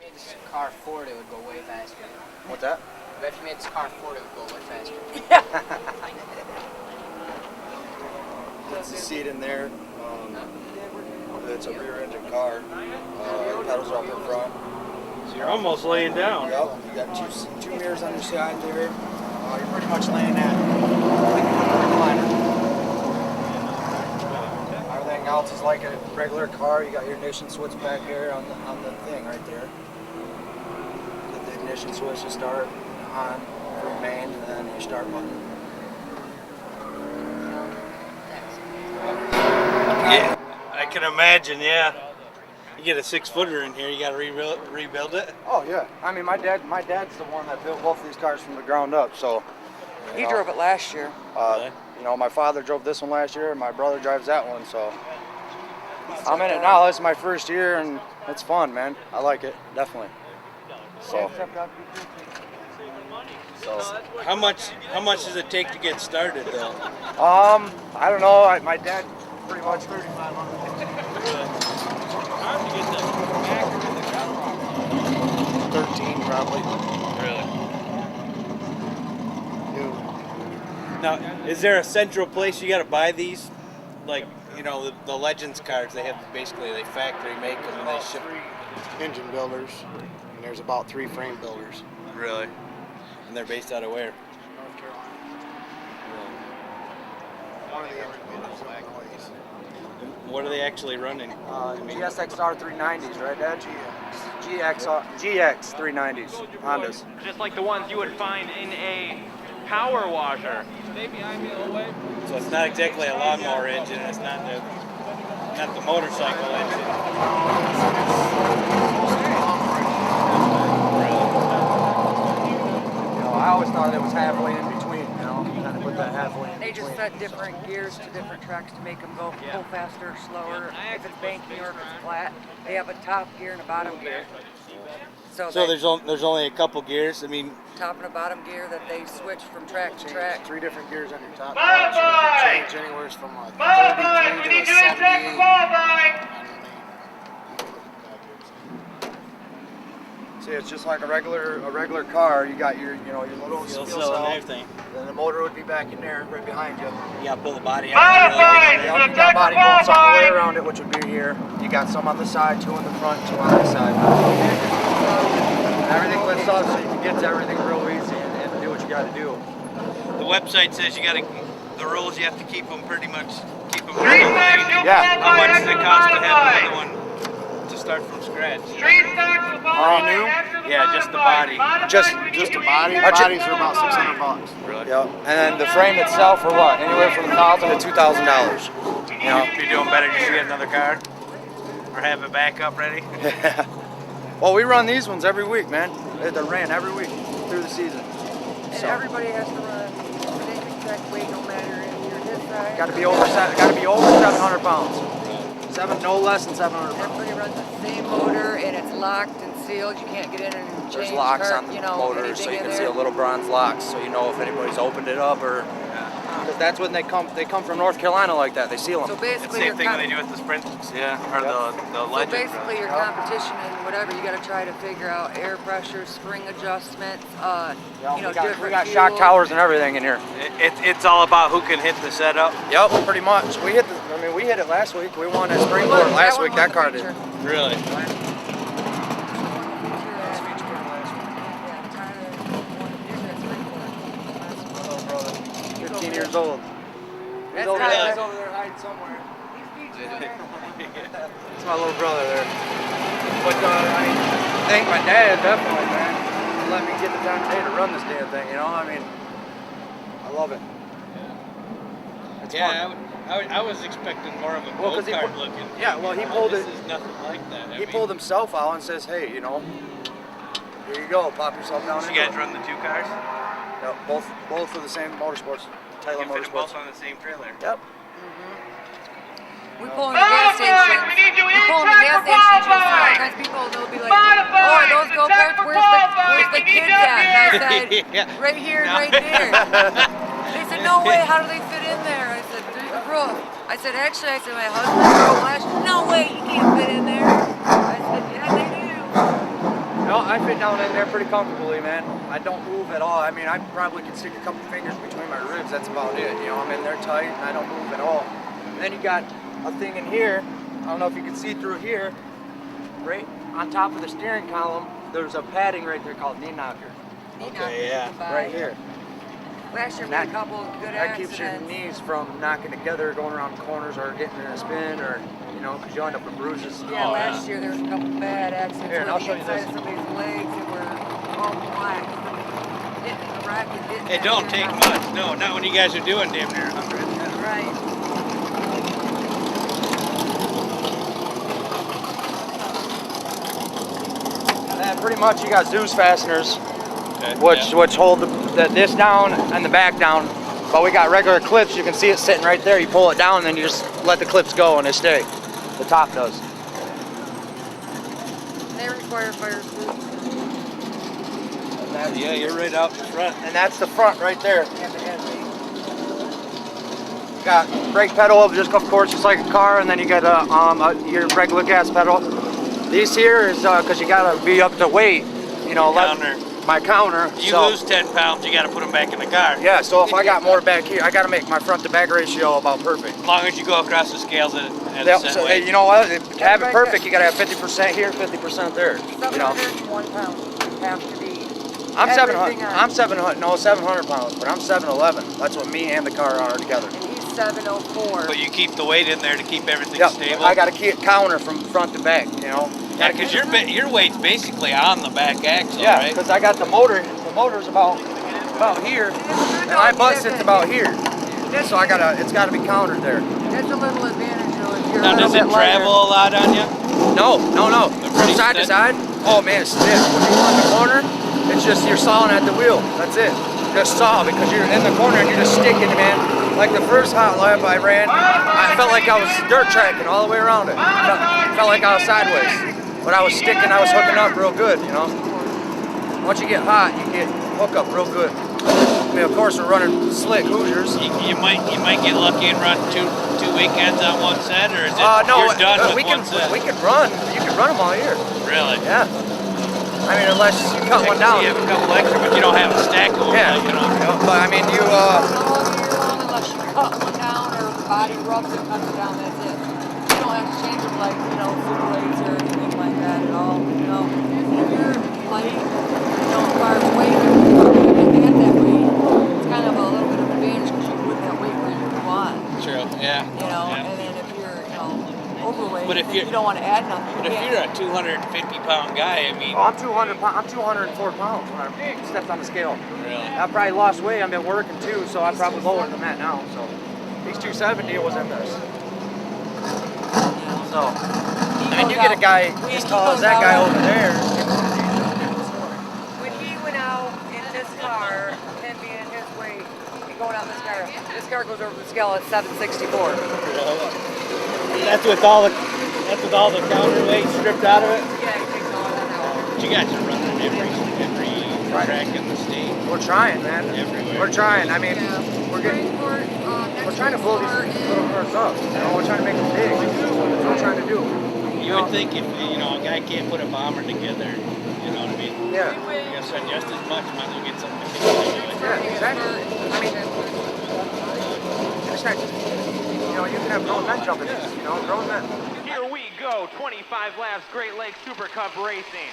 made this car Ford, it would go way faster. What's that? But if you made this car Ford, it would go way faster. That's the seat in there. It's a rear engine car. Pedals are up in front. So you're almost laying down. Yep. You got two mirrors on your side there. You're pretty much laying at recliner. Everything else is like a regular car. You got your ignition switch back here on the thing right there. Get the ignition switch to start on for main, and then your start button. Yeah, I can imagine. Yeah, you get a 6-footer in here, you got to rebuild it. Oh yeah, I mean my dad's the one that built both of these cars from the ground up. So he drove it last year. Really? You know, my father drove this one last year, and my brother drives that one. So I'm in it now. This is my first year, and it's fun, man. I like it, definitely. So how much does it take to get started though? I don't know. My dad pretty much 3,500. 13 probably. Really? Now, is there a central place you got to buy these? Like, you know, the Legends cars, they factory make them and they ship. 3 engine builders, and there's about 3 frame builders. Really? And they're based out of where? North Carolina. One of the engine builders in Illinois. What are they actually running? GSXR 390s, right, Dad? GX 390s, Hondas. Just like the ones you would find in a power washer. Stay behind me a little way. So it's not exactly a lawnmower engine. It's not the motorcycle engine. I always thought it was halfway in between, kind of put that halfway in They between. just set different gears to different tracks to make them go pull faster, slower. If it's banking or if it's flat, they have a top gear and a bottom gear. So There's only a couple gears. I mean, top and a bottom gear that they switch from track to track. 3 different gears on your top. Modify! Change anywhere from a 33 Qualifying! We to need a to insert 78. qualifying! See, it's just like a regular car. You got your little fuel steel cell and cell. everything. Then the motor would be back in there, right behind you. You got to pull the body out. Modify! Yep, you got body bolts all the way around it, which would be here. You got some on the side, 2 on the front, 2 on the side. Everything lifts up so you can get to everything real easy and do what you got to do. The website says the rules, you have to keep them pretty much, Street stocks will Yeah. How much qualify! does it cost to have another one to start from scratch? Street stocks will qualify! new? Yeah, just the body. Just a body. Bodies are about $600. Really? Yep. And then the frame itself for what? Anywhere from $1,000 to $2,000. You know, if you're doing better, just get another car or have a backup ready. Well, we run these ones every week, man. They're ran every week through the season. And So everybody has to run the same exact weight, no matter if you're his size. got to be over 700 pounds. No less than 700 pounds. Everybody runs the same motor, and it's locked and sealed. You can't get in and change. There's locks on the motor, so you can see a little bronze locks, so you know if anybody's opened it up or. Because that's when they come from North Carolina like that. They seal them. So basically, Same thing they do with the Sprints, yeah, or the So Legends. basically, your competition and whatever, you got to try to figure out air pressure, spring adjustments, different we got fuel. shock towers and everything in here. It's all about who can hit the setup. Yep, pretty much. We hit it last week. We won at Springboard last week. That car did. Really? Oh, brother. 15 years old. He's over there hiding somewhere. That's my little brother there. But I thank my dad definitely, man, for letting me get the time of day to run this damn thing. I love it. It's fun. I was expecting more of a Well, 'cause go-kart looking. Yeah, well, he pulled this it. is nothing like that. He pulled himself out and says, "Hey, here you go. Pop yourself down." So into you guys it." run the 2 cars? Yep, both for the same motorsports. Taylor You fit them both Motorsports. on the same trailer. Yep. We pull in the gas station. We need you We pull in the inside gas for station. Just qualifying. sometimes people they'll be like, Modify. "Oh, are those go-karts? Inside for Where's qualifying. the We need kids you at?" And I here. said, Yeah. "Right here and right there." They said, "No way. How do they fit in there?" I said, "Through the roof." I said, "Actually, my husband drove last year." "No way. You can't fit in there." I said, "Yeah, they do." No, I fit down in there pretty comfortably, man. I don't move at all. I mean, I probably can stick a couple fingers between my ribs. That's about it. You know, I'm in there tight and I don't move at all. And then you got a thing in here. I don't know if you can see through here. Right on top of the steering column, there's a padding right there called knee knocker. Okay, yeah. Right here. Last year we had a couple good That keeps your accidents. knees from knocking together, going around corners, or getting in a spin, or you know, because you end up with bruises. Yeah, last year there was a couple bad accidents Here, and where I'll the show you inside this. of somebody's legs that were all black from hitting the rack and hitting It that don't steering take column. much. No, not when you guys are doing damn near 100. Right. And then pretty much you got Zeus fasteners, Okay. which hold this down and the back down. But we got regular clips. You can see it sitting right there. You pull it down, and then you just let the clips go, and they stay. The top does. They require fire suits. Yeah, you're right out in front. And that's the front right there. Yeah, but that's me. Got brake pedal, just of course, just like a car, and then you got your regular gas pedal. These here is because you gotta be up to weight. You know, Counter. my counter. You so, lose 10 pounds, you got to put them back in the car. Yeah, so if I got more back here, I gotta make my front to back ratio about perfect. As long as you go across the scales at Yeah, a set so, weight. you know what? To have it perfect, you gotta have 50% here, 50% there. You know, 701 pounds have to be. I'm everything 700. on. I'm 700. No, 700 pounds, but I'm 711. That's what me and the car are together. And he's 704. But you keep the weight in there to keep everything Yep, stable. I gotta keep counter from front to back. You know. Yeah, because your weight's basically on the back axle, Yeah, right? because I got the motor. The motor's about here, and my butt sits about here. So it's gotta be countered there. That's a little advantage though if you're Now, a little does it bit lighter. travel a lot on you? No. They're From pretty side to stiff. side. Oh man, it's stiff. When you go in the corner, it's just you're sawing at the wheel. That's it. Just saw because you're in the corner and you're just sticking, man. Like the first hot lap I ran, I felt like I was dirt tracking all the way around it. Felt like I was sideways. But I was sticking, I was hooking up real good, you know. Once you get hot, you get hook up real good. I mean, of course, we're running slick Hoosiers. You might get lucky and run two weekends on one set, or is it No, you're done with we can one set? we can run. You can run them all year. Really? Yeah. I mean, unless you cut one down. You have a couple extra, but you don't have a stack of them. Yeah. Like, you know. But I mean, you All year long unless you cut one down or the body rubs it, cuts it down, that's it. You don't have to change them like, Speedways or anything like that at all, If you're light, car's weight, at that weight, it's kind of a little bit of advantage because you can put that weight where you want, True. Yeah. Yeah. and then if you're, overweight, But if then you're- you don't want to add nothing. But if you're a 250-pound guy, I mean, I'm 200 pounds. I'm 204 pounds when I stepped on the scale. really. I probably lost weight. I've been working too, so I'm probably lower than that now. So these 270, it was in this. So I mean, you get a guy as tall as that guy over there. When he went out in this car, him being his weight, and going out in this car goes over the scale at 764. That's with all the counterweight stripped out of it. Yeah, he takes all that out. But you guys are running every track in the state. We're trying, man. Everywhere. We're trying. I mean, we're trying to blow these little cars up. We're trying to make them big. That's what we're trying to do. You would think if a guy can't put a bomber together, you know what I mean? Yeah. You gotta spend just as much, might as well get something to do. Yeah, exactly. I mean, it's not, you can have grown men jumping in, grown men. Here we go, 25 laps, Great Lakes Super Cup Racing.